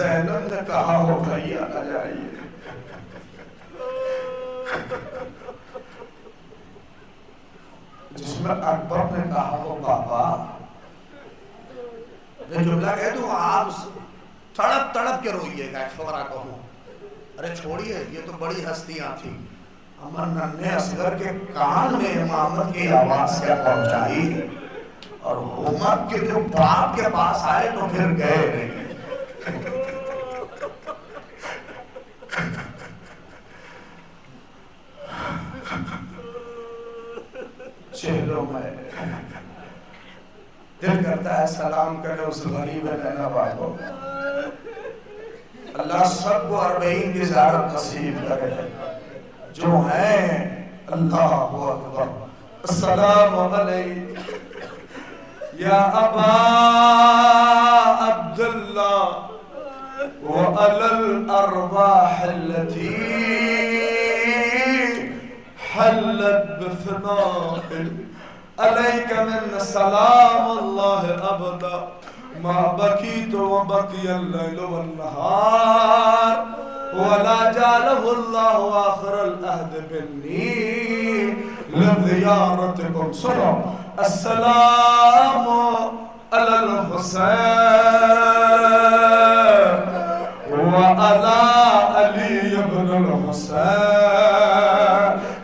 زینب نے کہا ہو بھیا نہ جائیے، جس میں اکبر نے کہا ہو بابا، میں جملہ کہہ دوں آپ تڑپ تڑپ کے روئیے گا، ایک فقرہ کہوں، ارے چھوڑیے یہ تو بڑی ہستیاں تھیں، امر ننھے اصغر کے کان میں امامت کی آواز کیا پہنچائی، اور حکومت کے جو باپ کے پاس آئے تو پھر گئے نہیں۔ چہلوں میں دل کرتا ہے سلام کرے اس غریب نینوا کو، اللہ سب کو 40 کی زیارت نصیب کرے جو ہیں۔ اللہ اکبر، السلام علیکم یا ابا عبداللہ وعلی الارواح التي حلت بفناء عليك من سلام الله أبدا ما بكيت وبكي الليل والنهار ولا جعله الله آخر العهد مني لزيارتكم سلام السلام على الحسين وعلى علي بن الحسين۔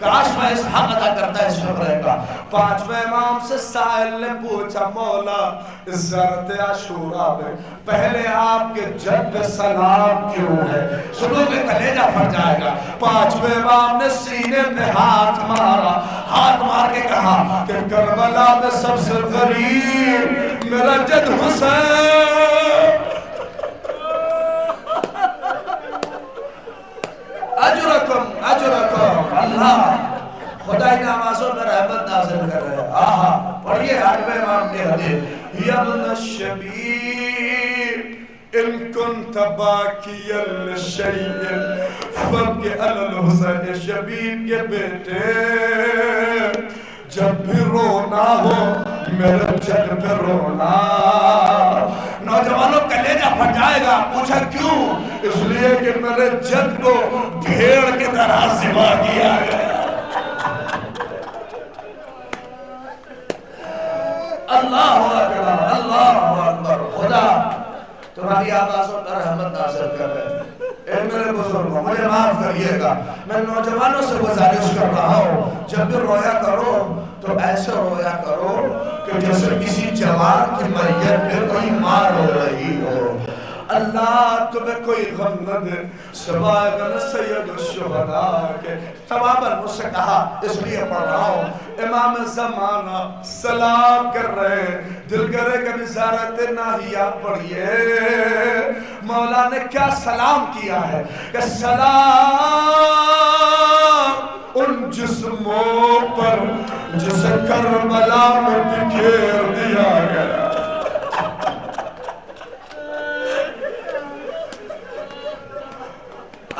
کاش میں اس حق ادا کرتا ہے اس شکرے کا۔ 5ویں امام سے سائل نے پوچھا مولا اس زرت عاشورہ میں پہلے آپ کے جد پہ سلام کیوں ہے؟ سنو گے کلیجہ پھٹ جائے گا۔ 5ویں امام نے سینے میں ہاتھ مارا، ہاتھ مار کے کہا کہ کربلا میں سب سے غریب میرا جد حسین، اجرکم اجرکم، اللہ خدای نوازوں میں رحمت نازل کر رہے ہیں۔ آہا پڑھئے 8ویں امام کی حدیث، یا ابن الشبیب ان کنت باکیا لشیء فابکی علی الحسین، شبیب کے بیٹے جب بھی رونا ہو میرے جد پہ رونا۔ نوجوانوں کلیجہ پھٹ جائے گا۔ پوچھا کیوں؟ اس لیے کہ میرے جد کو بھیڑ کی طرح ذبح کیا گیا۔ اللہ اکبر اللہ اکبر، خدا تمہاری آوازوں پر رحمت نازل کر رہے ہیں۔ اے میرے بزرگوں مجھے معاف کریے گا، میں نوجوانوں سے گزارش کر رہا ہوں جب بھی رویا کرو تو ایسے رویا کرو کہ جیسے کسی جوان کی میت پہ کوئی مار ہو رہی ہو۔ اللہ تمہیں کوئی غم نہ دے سوائے غم سید الشہداء کے۔ ثواباً مجھ سے کہا اس لیے پڑھ رہا ہوں، امام زمانہ سلام کر رہے ہیں، دل کرے کبھی زیارت ناہیہ پڑھئے۔ مولا نے کیا سلام کیا ہے کہ سلام ان جسموں پر جسے کربلا میں بکھیر دیا گیا۔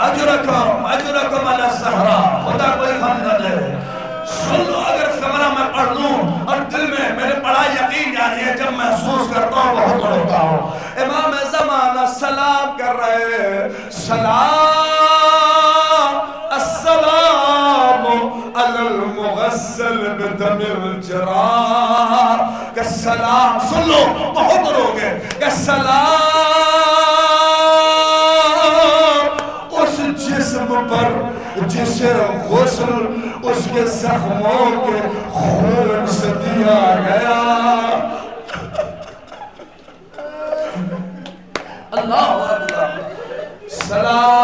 اجرکم علی الزہرا، خدا کوئی غم نہ دے۔ سن لو اگر زمانہ میں پڑھ لوں اور دل میں میرے بڑا یقین جاری ہے، جب محسوس کرتا ہوں بہت روتا ہوں۔ امام زمانہ سلام کر رہے ہیں، سلام السلام علی المغسل بدم الجراح، کہ سلام سن لو بہت روگے، کہ سلام اس جسم پر جسے غسل اس کے زخموں کے خون سے دیا گیا۔ اللہ اکبر، سلام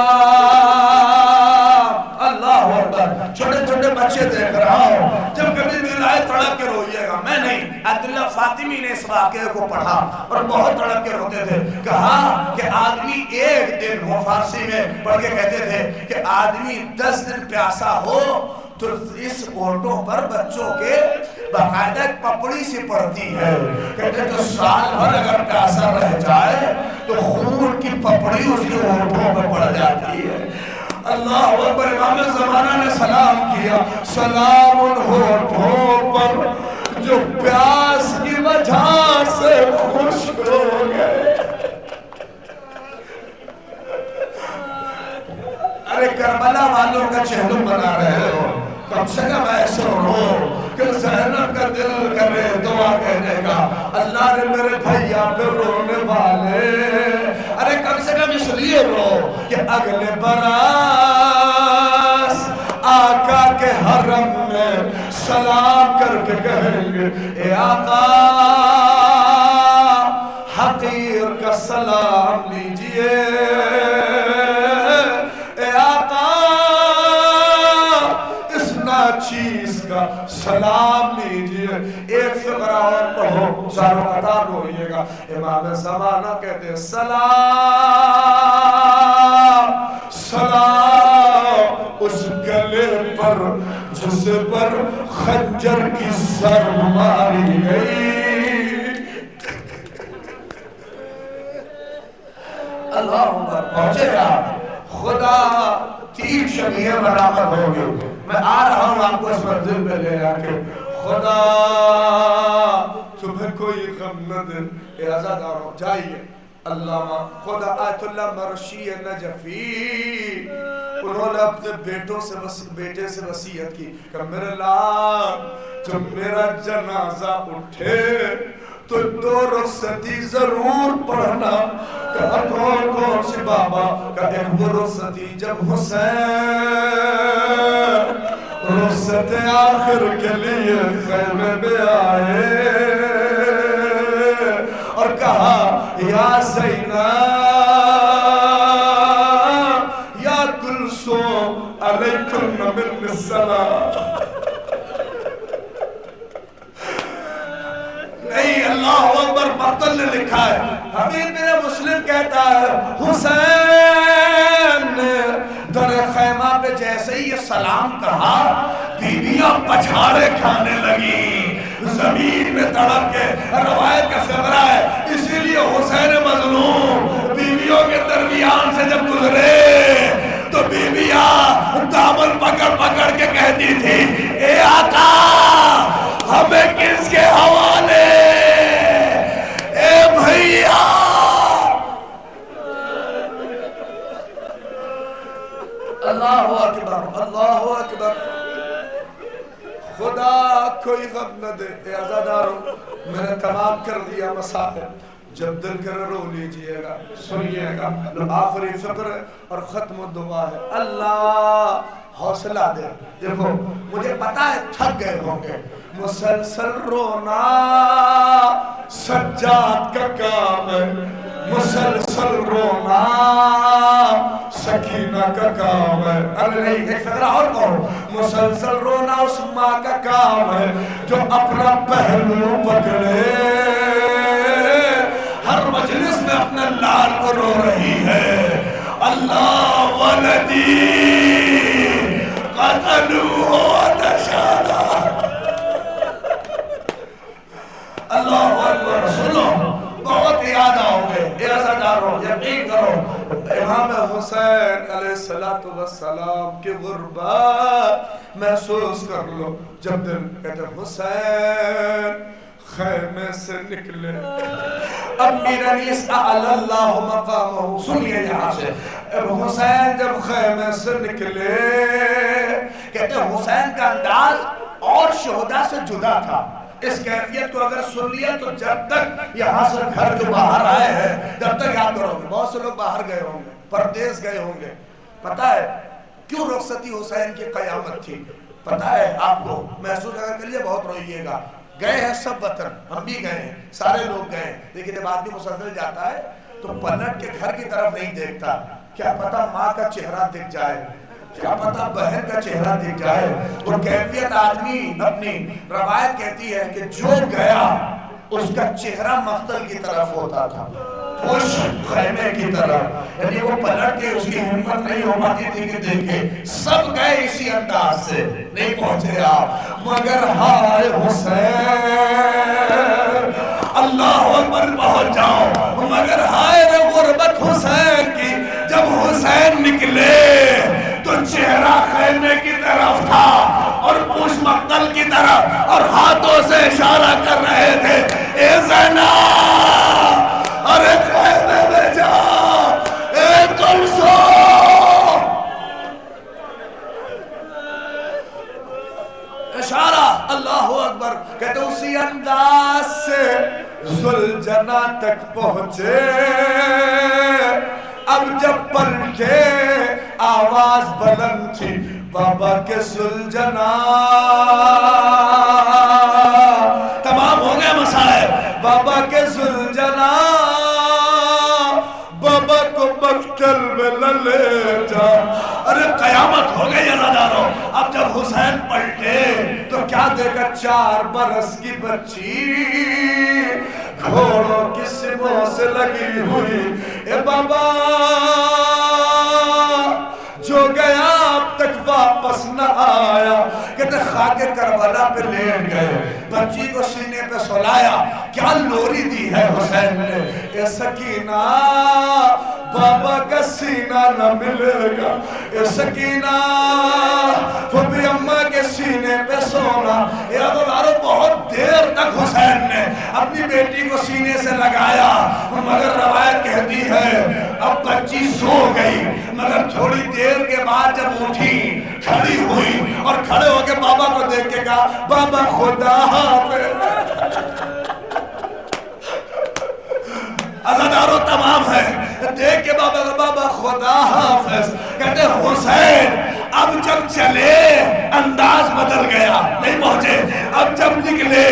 اللہ اکبر۔ چھوٹے چھوٹے بچے دیکھ رہا ہوں، جب کبھی دل آئے تڑپ کے روئیے گا۔ میں نہیں، عبداللہ فاطمی نے اس واقعے کو پڑھا اور بہت تڑپ کے روتے تھے۔ کہا کہ آدمی ایک دن، وہ فارسی میں پڑھ کے کہتے تھے کہ آدمی 10 دن پیاسا ہو تو اس اونٹوں پر بچوں کے باقاعدہ ایک پپڑی سی پڑتی ہے، کہتے تو سال بھر اگر پیاسا رہ جائے تو خون کی پپڑی اس کے اونٹوں پر پڑ جاتی ہے۔ اللہ اکبر، امام زمانہ نے سلام کیا، سلام ان ہونٹوں پر جو پیاس کی وجہ سے خشک ہو گئے۔ کربلا والوں کا چہلم بنا رہے ہو، کم سے کم ایسے ہو کہ زینب کا دل کرے دعا کہنے کا، اللہ نے میرے بھیا پہ رونے والے، ارے کم سے کم اس لیے رو کہ اگلے برس آقا کے حرم میں سلام کر کے کہیں گے اے آقا حقیر کا سلام لیجئے، اے آقا اس ناچیز کا سلام لیجئے۔ ایک فقرہ اور پڑھو، ساروں قطار روئیے گا۔ امام زمانہ کہتے ہیں سلام سلام اس گلے پر جس پر خنجر کی سر ماری گئی۔ اللہ اکبر، پہنچے گا خدا تیر شبیہ برآمد ہوگی۔ میں آ رہا ہوں آپ کو اس منزل پہ لے آ کے، خدا تمہیں کوئی غم نہ دے، اے عزاداروں جائیے۔ علامہ خدا آیت اللہ مرشی نجفی انہوں نے اپنے بیٹے سے وصیت کی کہ میرے اللہ جب میرا جنازہ اٹھے تو 2 رخصتی ضرور پڑھنا۔ کہا کون سی بابا؟ کہ ایک وہ رخصتی جب حسین رخصت آخر کے لیے خیمے میں آئے اور کہا یا زینب یا کلثوم علیکم من السلام۔ نہیں، اللہ اکبر مقتل نے لکھا ہے، حبیب میرے مسلم کہتا ہے حسین نے در خیمہ پہ جیسے ہی یہ سلام کہا بیویاں پچھاڑے کھانے لگی زمین میں تڑپ کے۔ روایت کا فقرہ ہے، اسی لیے حسین مظلوم بیویوں کے درمیان سے جب گزرے تو بیویاں دامن پکڑ پکڑ کے کہتی تھی اے آقا ہمیں کس کے حوالے، اے بھیا۔ اللہ اکبر، اللہ اکبر، خدا کوئی غم نہ دے۔ اے عزاداروں میں نے تمام کر دیا مسائل، جب دل کرے رو لیجئے گا، سنیے گا، آخری فقر اور ختم دعا ہے۔ اللہ حوصلہ دے۔ دیکھو مجھے پتا ہے تھک گئے ہوں گے، مسلسل رونا سجاد کا کام ہے، مسلسل رونا سکینہ کا کام ہے۔ ارے نہیں، ایک فقرہ اور کہو، مسلسل رونا اس ماں کا کام ہے جو اپنا پہلو پکڑے، ہر مجلس میں اپنے لال کو رو رہی ہے۔ اللہ ولدی قتلوه تشادا۔ اللہ اکبر، سنو بہت یاد آؤ گے، اے عزاداروں یقین کرو امام حسین علیہ السلام کی غربت محسوس کر لو۔ جب دل کہتے حسین خیمے سے نکلے، امیرنی سأل اللہ مقامہ، سنیے یہاں سے، حسین جب خیمے سے نکلے، کہتے ہیں حسین کا انداز اور شہداء سے جدا تھا۔ اس کیفیت کو اگر سن لیا تو جب تک یہاں سے گھر جو باہر آئے ہیں جب تک یاد کرو گے، بہت سے لوگ باہر گئے ہوں گے، پردیس گئے ہوں گے۔ پتہ ہے کیوں رخصتی حسین کی قیامت تھی؟ پتہ ہے آپ کو؟ محسوس اگر کر لیے بہت روئیے گا۔ گئے ہیں سب وطن، ہم بھی گئے ہیں، سارے لوگ گئے ہیں، لیکن جب آدمی مسلسل جاتا ہے تو پلٹ کے گھر کی طرف نہیں دیکھتا۔ کیا پتہ ماں کا چہرہ دکھ جائے، کیا پتہ بہن کا چہرہ دکھ جائے۔ وہ کیفیت آدمی اپنی روایت کہتی ہے کہ جو گیا اس کا چہرہ مقتل کی طرف ہوتا تھا، خوش خیمے کی طرف، یعنی وہ پلٹ کے اس کی ہمت نہیں ہو پاتی تھی کہ دیکھے۔ سب گئے اسی انداز سے، نہیں پہنچے آپ، مگر ہائے حسین، اللہ اکبر پہنچ جاؤ، مگر ہائے غربت حسین کی۔ جب حسین نکلے تو چہرہ خیمے کی طرف تھا اور پوش مقتل کی طرف، اور ہاتھوں سے اشارہ کر رہے تھے اے زینب ارے خیمے میں جا، اے کلثوم۔ ذوالجنا تک پہنچے اب جب پلٹے آواز بلند تھی بابا کے ذوالجنا تمام ہو گئے مسائل بابا کے ذوالجنا بابا کو مقتل میں لے جا ارے قیامت ہو گئی عزادارو اب جب حسین پلٹے تو کیا دیکھا 4 برس کی بچی گھوڑوں کی سموں سے لگی ہوئی اے بابا جو گیا اب تک واپس نہ آیا کہتے خاک کربلا پہ لیٹ گئے بچی کو سینے پہ سلایا کیا لوری دی ہے حسین نے اے سکینہ بابا کا سینہ نہ ملے گا اے سکینہ پھوپھی اماں کے سینے پہ سونا اے عزادارو بہت دیر تک حسین نے اپنی بیٹی کو سینے سے لگایا مگر روایت کہتی ہے اب بچی سو گئی مگر تھوڑی دیر کے بعد جب اٹھی کھڑی ہوئی اور کھڑے ہو کے بابا کو دیکھ کے کہا بابا خدا حافظ عزادارو تمام ہے دیکھ کے بابا خدا حافظ کہتے حسین اب جب چلے انداز بدل گیا نہیں پہنچے اب جب نکلے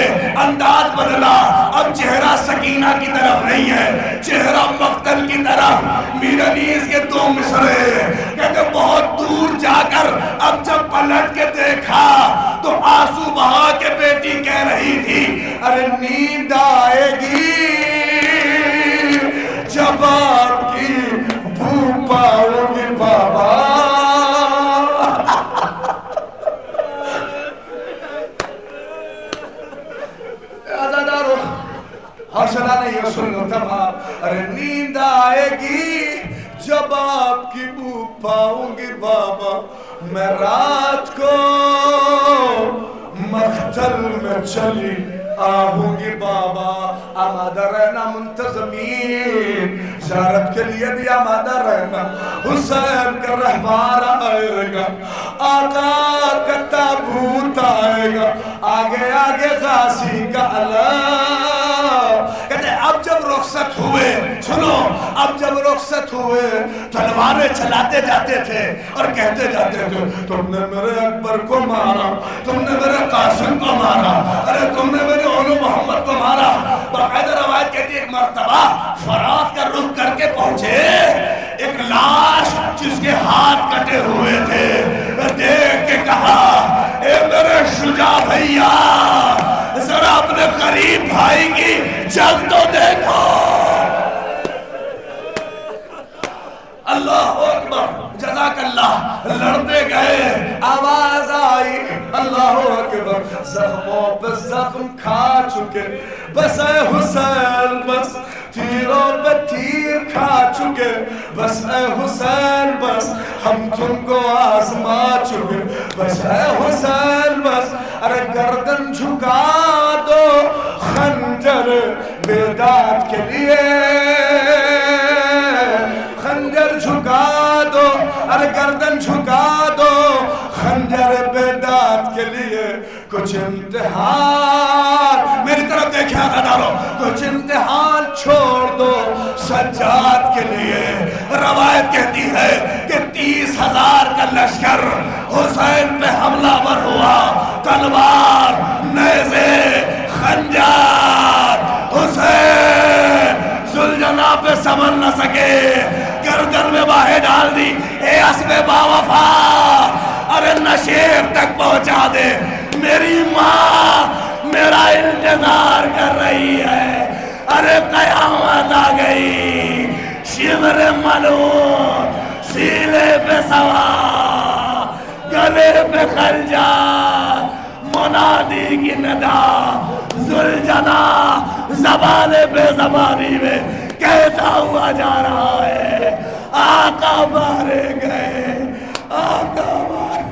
انداز بدلا اب چہرہ سکینہ کی طرف نہیں ہے چہرہ مقتل کی طرف میرانیز کے 2 مصرے کہتے بہت دور جا کر اب جب پلٹ کے دیکھا تو آنسو بہا کے بیٹی کہہ رہی تھی ارے نیند آئے گی جب آپ کی بھو پاؤں گی بابا عزادارو حوصلہ نہیں سنو تمام ارے نیند آئے گی جب آپ کی بھو پاؤں گی بابا میں رات کو مقتل میں چلی آہوں گی بابا آمادہ رہنا منتظمین زیارت کے لیے بھی آمادہ رہنا حسین کا رہبار آئے گا آقا کا تابوت آئے گا آگے آگے غازی کا علم کہتے اب جب رخصت ہوئے سنو اب جب رخصت ہوئے تلواریں چلاتے جاتے تھے اور کہتے جاتے تھے تم نے میرے اکبر کو مارا تم نے میرے قاسم کو مارا ارے تم نے میرے اولو محمد کو مارا باقاعدہ روایت کہتی ہے ایک مرتبہ فرات کا رخ کر کے پہنچے ایک لاش جس کے ہاتھ کٹے ہوئے تھے دیکھ کے کہا اے میرے شجاع بھائیا ذرا اپنے قریب بھائی کی جنگ تو دیکھو اللہ اکبر جزاک اللہ لڑتے گئے آواز آئی اللہ اکبر زخموں پہ زخم کھا چکے بس اے حسین بس تیروں پہ تیر کھا چکے بس اے حسین بس ہم تم کو آزما چکے بس اے حسین بس ارے گردن جھکا دو خنجر بیداد کے لیے خنجر جھکا دو ارے گردن جھکا دو خنجر بیداد کے لیے کچھ امتحان میری طرف دیکھیں عزادارو کچھ امتحان چھوڑ دو سجاد کے لیے روایت کہتی ہے کہ 30,000 کا لشکر حسین پہ حملہ ور ہوا تلوار نیزے خنجر حسین ذوالجنا پہ سنبھل نہ سکے گردن میں باہیں ڈال دی اے اسب باوفا ارے نشیب تک پہنچا دے میری ماں میرا انتظار کر رہی ہے ارے قیامت آ گئی شمر ملون سیلے پہ سوار گلے پہ خنجر منادی کی ندا ذوالجنا زبان پہ زبانی میں کہتا ہوا جا رہا ہے آقا مارے گئے آقا مارے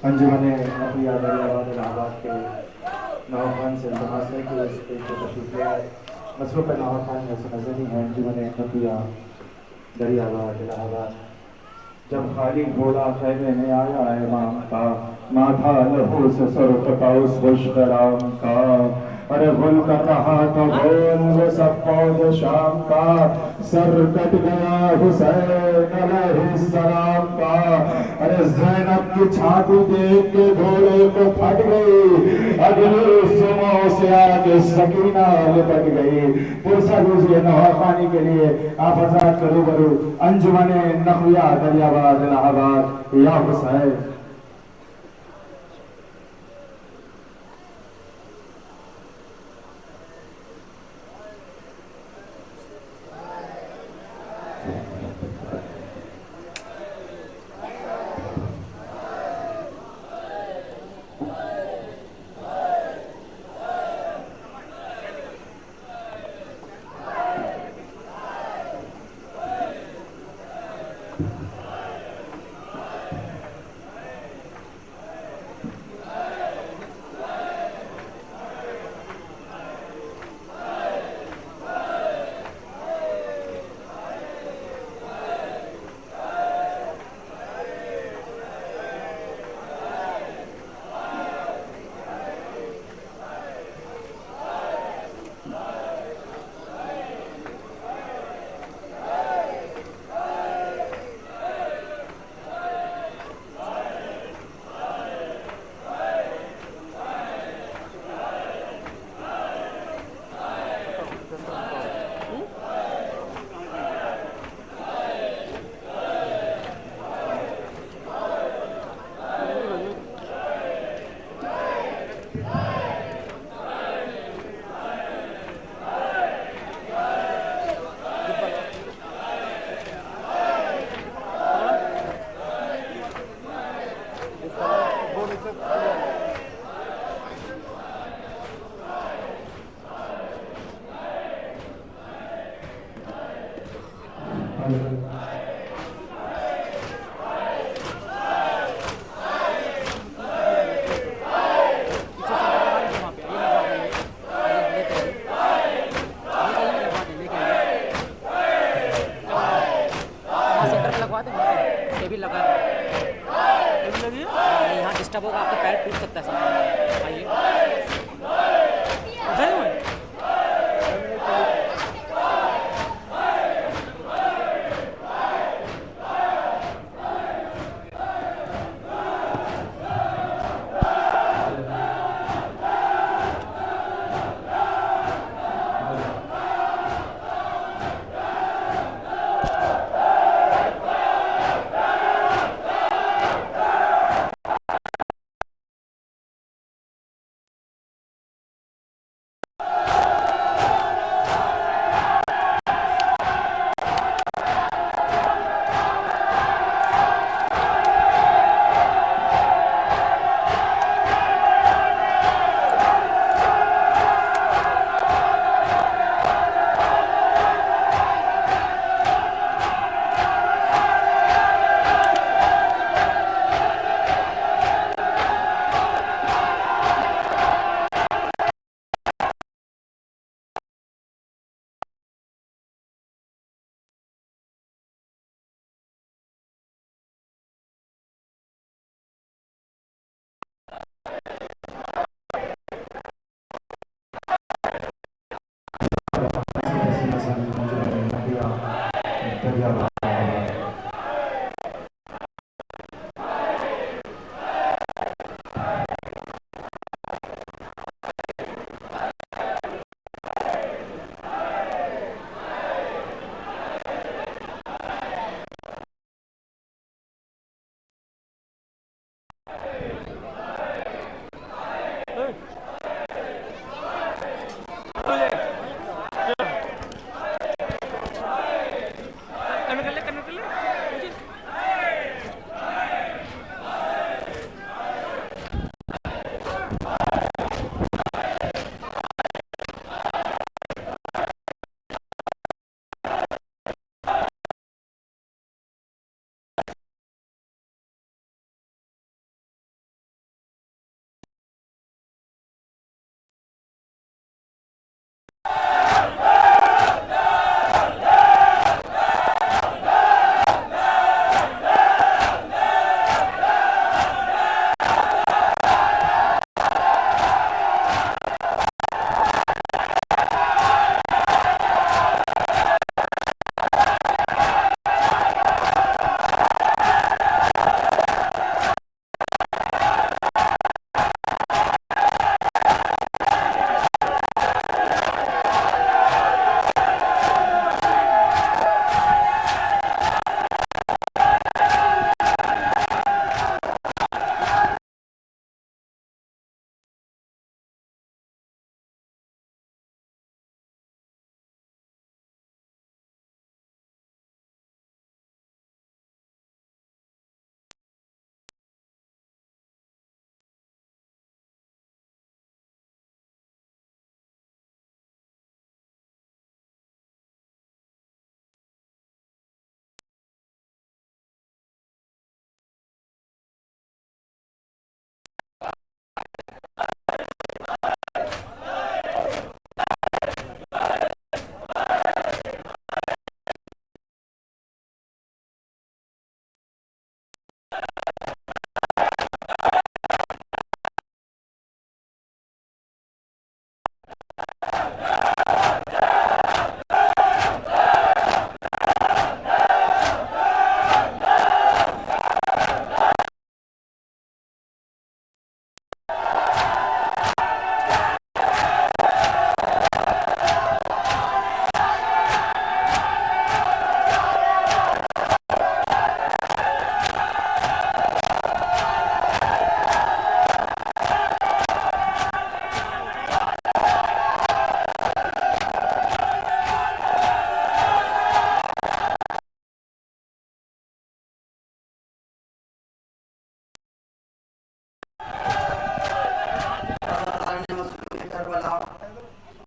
انجمن نقلیہ دریاباد الہ آباد کے نواب خان سے التماس ہے کہ وہ اس پیش کو تشریف لے آئے. مصروف نواب خان میں سے نظر ہیں انجمن نقلیہ دریاباد الہ آباد. جب خالی گھوڑا خیمے میں آیا امام کا، ماتھا لہو سے سر کٹا اس خشک رام کا. ارے غل کر رہا تو بول وہ سب فوج شام کا، سر کٹ گیا حسین علیہ السلام کا. ارے زینب کی چھاتی دیکھ کے گھوڑے کو پھٹ گئی، اگلی سموں سے آگے سکینہ لپٹ گئی. پرسہ دوسری نواب خانی کے لیے آپ حضرات کے روبرو انجمن نقلیہ دریاباد الہ آباد یا حسین. یہاں ڈسٹرب ہوگا، آپ کا پیر ٹوٹ سکتا ہے. آئیے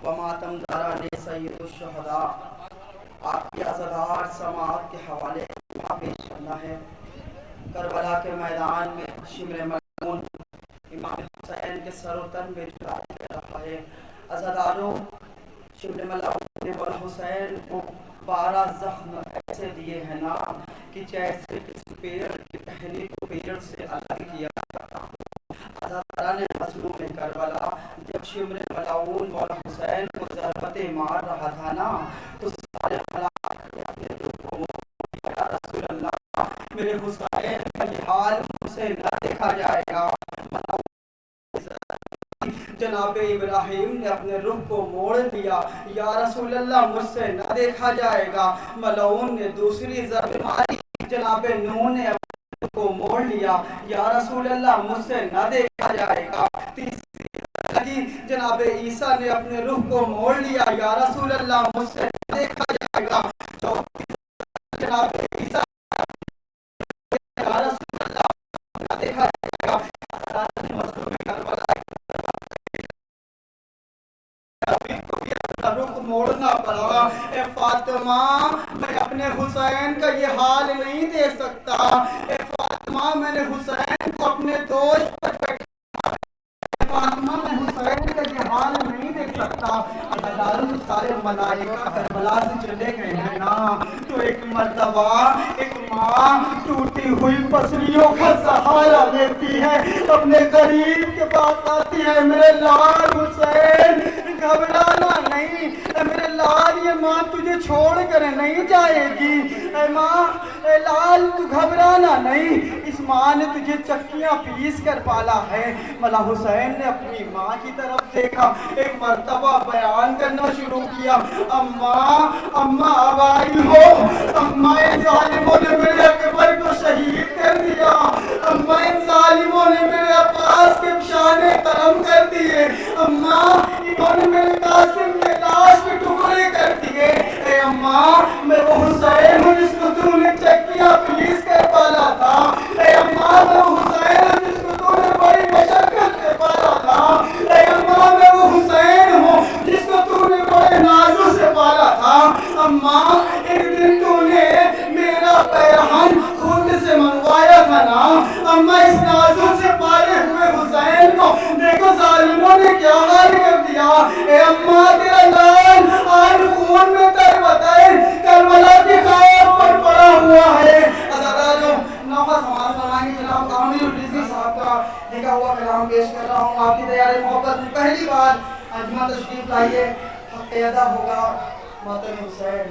و ماتم داران سید الشہداء، آپ کی ازادار سماعت کے حوالے پیش کرنا ہے۔ کربلا کے میدان میں شمر ملعون امام حسین کے سر و تن میں جلائی کر رہا ہے۔ عزاداروں، شمر ملعون نے مولا حسین کو 12 زخم ایسے دیے ہیں نا کہ جیسے کسی پیڑ کی ٹہنی کو پیڑ سے الگ کیا جاتا ہو۔ عزاداران مظلوم کربلا، جب شمر ملعون مولا حسین کو ضربتیں مار رہا تھا نا تو سارے ملائکہ نے اپنے روح کو یا رسول اللہ، میرے حسین کا یہ حال مجھ سے نہ دیکھا جائے گا۔ جناب ابراہیم نے اپنے رخ کو موڑ دیا، یا رسول اللہ مجھ سے نہ دیکھا جائے گا۔ ملعون نے دوسری ضرب ماری، جناب نوح نے اپنے رخ کو موڑ لیا، یا رسول اللہ مجھ سے نہ دیکھا جائے گا۔ تیسری لگی، جناب عیسیٰ نے اپنے رخ کو موڑ لیا، یا رسول اللہ مجھ سے نہ دیکھا جائے گا۔ چوتھی جناب عیسیٰ یا رسول اللہ نہ دیکھا جائے گا۔ رخ موڑنا پڑا، اے فاطمہ میں اپنے حسین کا یہ حال نہیں دیکھ سکتا، اے فاطمہ میں نے حسین کو اپنے دوش پر بیٹھا، اے فاطمہ میں حسین کا یہ حال نہیں دیکھ سکتا۔ عزاداروں سارے ملائکہ کربلا سے چلے گئے ہیں نا تو ایک مرتبہ ایک ماں ٹوٹی ہوئی پسلیوں کا سہارا لیتی ہے، اپنے قریب کے پاس آتی ہے، میرے لال حسین گھبرانا نہیں، اے میرے لال یہ ماں تجھے چھوڑ کر نہیں جائے گی، اے ماں اے لال تو گھبرانا نہیں، اس ماں نے تجھے چکیاں پیس کر پالا ہے۔ مولا حسین نے اپنی ماں کی طرف دیکھا، ایک مرتبہ بیان کرنا شروع کیا، اماں اب آئی ہو، اماں ان ظالموں نے میرے اکبر کو شہید کر دیا، اماں ان ظالموں نے میرے عباس کے شانے کرم کر دیے، اماں انہوں نے میرے قاسم کے لاش کے ٹکڑے کر دیے، اے اماں میں وہ حسین ہوں جس کو تو نے چکیاں پیس کر پالا تھا، اے اماں میں وہ حسین ہوں جس کو تو نے بڑی مشقت سے پالا تھا، اے اماں میں وہ حسین ہوں جس کو تو نے بڑے نازوں سے پالا تھا، اماں ایک دن تو نے میرا پیرہن خود سے منگوایا تھا نا، اماں اس نازوں سے پالے ہوئے حسین کو دیکھو ظالموں نے کیا حال کر دیا، اے اماں تیرا لال آج خون میں تر بتائے کربلا کی خاک پر پڑا ہوا ہے۔ عزاداروں نوخہ سماعت فرمائیں گے جناب عامر الرزقی صاحب کا لکھا ہوا کلام پیش کر رہا ہوں، آپ کی دیار محبت میں پہلی بار اجمہ تشریف لائیے، حق ادا ہوگا ماتم حسین۔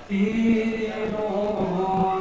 تیروں